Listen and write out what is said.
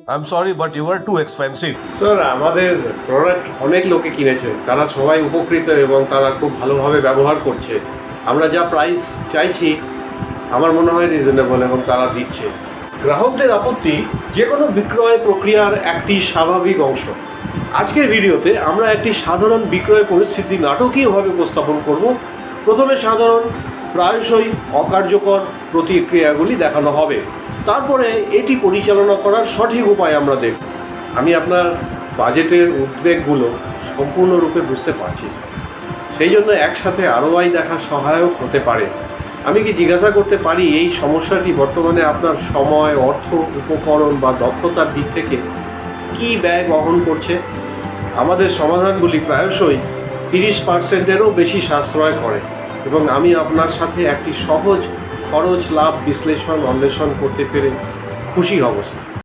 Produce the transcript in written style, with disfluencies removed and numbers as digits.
I'm sorry, but you are too expensive. Sir আমাদের product অনেক লোকে কিনেছে, তারা সবাই উপকৃত এবং তারা খুব ভালোভাবে ব্যবহার করছে। আমরা যা প্রাইস চাইছি আমার মনে হয় রিজনেবল এবং তারা দিচ্ছে। গ্রাহকদের আপত্তি যে কোনো বিক্রয় প্রক্রিয়ার একটি স্বাভাবিক অংশ। আজকের ভিডিওতে আমরা একটি সাধারণ বিক্রয় পরিস্থিতি নাটকীয়ভাবে উপস্থাপন করব। প্রথমে সাধারণ প্রায়শই অকার্যকর প্রতিক্রিয়াগুলি দেখানো হবে, তারপরে এটি পরিচালনা করার সঠিক উপায় আমরা দেখব। আমি আপনার বাজেটের উদ্বেগগুলো সম্পূর্ণরূপে বুঝতে পারছি স্যার, সেই জন্য একসাথে ROI দেখা সহায়ক হতে পারে। আমি কি জিজ্ঞাসা করতে পারি এই সমস্যাটি বর্তমানে আপনার সময়, অর্থ, উপকরণ বা দক্ষতার দিক থেকে কী ব্যয় বহন করছে? আমাদের সমাধানগুলি প্রায়শই 30%-এরও বেশি সাশ্রয় করে এবং আমি আপনার সাথে একটি সহজ খরচ লাভ বিশ্লেষণ অন্বেষণ করতে পেরে খুশি হব।